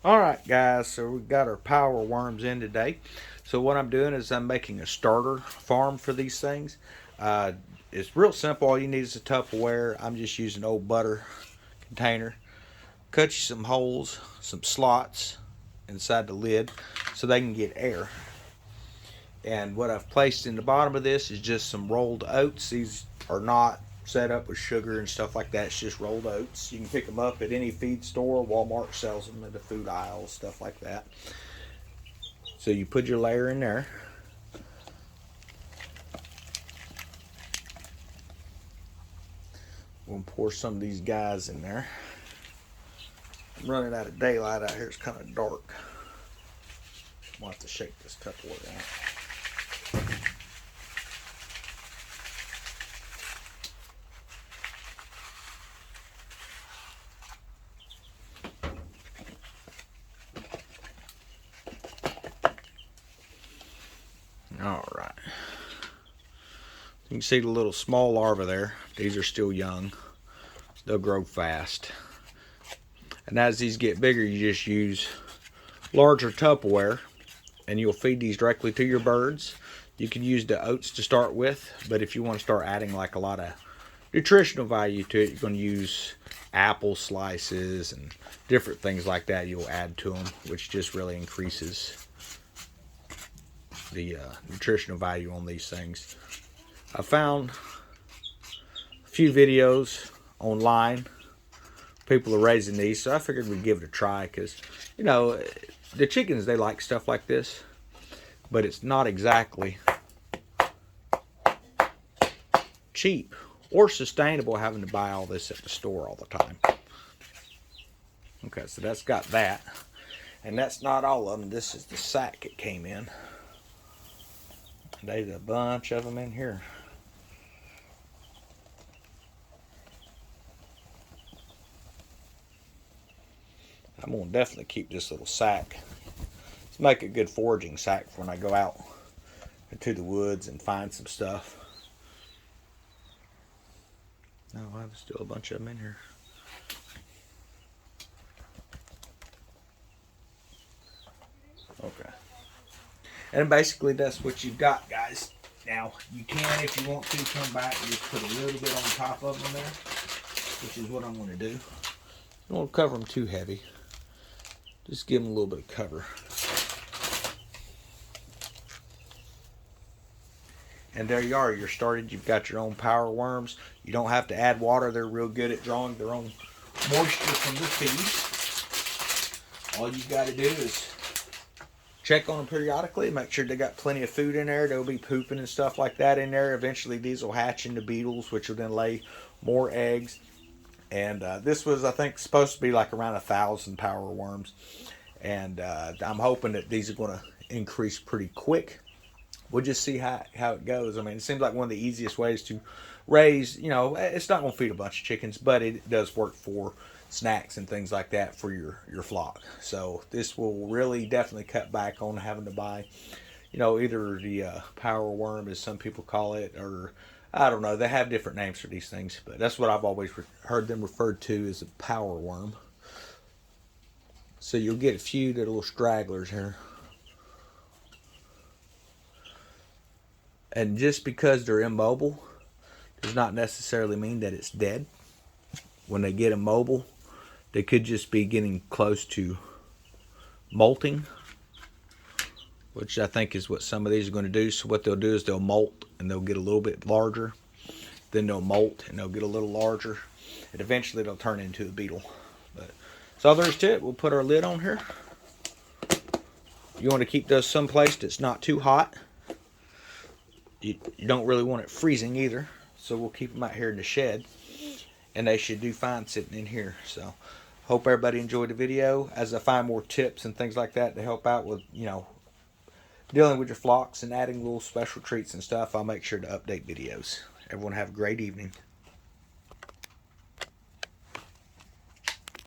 Alright guys, so we've got our power worms in today. So what I'm doing is I'm making a starter farm for these things. Uh, it's real simple. All you need is a Tupperware. I'm just using an old butter container. Cut you some holes, some slots inside the lid so they can get air. And what I've placed in the bottom of this is just some rolled oats. These are not set up with sugar and stuff like that. It's just rolled oats. You can pick them up at any feed store. Walmart sells them in the food aisle, stuff like that. So you put your layer in there. We'll pour some of these guys in there. I'm running out of daylight out here. It's kind of dark. I'll have to shake this Tupperware out. All right. You can see the little small larvae there. These are still young. They'll grow fast. And as these get bigger, you just use larger Tupperware and you'll feed these directly to your birds. You can use the oats to start with, but if you want to start adding like a lot of nutritional value to it, you're going to use apple slices and different things like that you'll add to them, which just really increases the nutritional value on these things. I found a few videos online. People are raising these, so I figured we'd give it a try because, you know, the chickens, they like stuff like this, but it's not exactly cheap or sustainable having to buy all this at the store all the time. Okay, so that's got that. And that's not all of them. This is the sack it came in. There's a bunch of them in here. I'm going to definitely keep this little sack. Let's make a good foraging sack for when I go out into the woods and find some stuff. No, I have still a bunch of them in here. Okay. And basically that's what you've got, guys. Now, you can, if you want to, come back and just put a little bit on top of them there, which is what I'm going to do. Don't want to cover them too heavy. Just give them a little bit of cover. And there you are. You're started. You've got your own power worms. You don't have to add water. They're real good at drawing their own moisture from the feed. All you got to do is check on them periodically. Make sure they got plenty of food in there. They'll be pooping and stuff like that in there. Eventually, these will hatch into beetles, which will then lay more eggs. And this was, I think, supposed to be like around 1,000 power worms. And I'm hoping that these are going to increase pretty quick. We'll just see how it goes. I mean, it seems like one of the easiest ways to raise, you know, it's not going to feed a bunch of chickens, but it does work for snacks and things like that for your flock. So this will really definitely cut back on having to buy, you know, either the power worm, as some people call it, or I don't know. They have different names for these things, but that's what I've always heard them referred to as a power worm. So you'll get a few little stragglers here. And just because they're immobile does not necessarily mean that it's dead. When they get immobile, they could just be getting close to molting, which I think is what some of these are going to do. So what they'll do is they'll molt and they'll get a little bit larger. Then they'll molt and they'll get a little larger. And eventually they'll turn into a beetle. But that's all there is to it. We'll put our lid on here. You want to keep those someplace that's not too hot. You don't really want it freezing either. So we'll keep them out here in the shed. And they should do fine sitting in here. So hope everybody enjoyed the video. As I find more tips and things like that to help out with, you know, dealing with your flocks and adding little special treats and stuff, I'll make sure to update videos. Everyone have a great evening.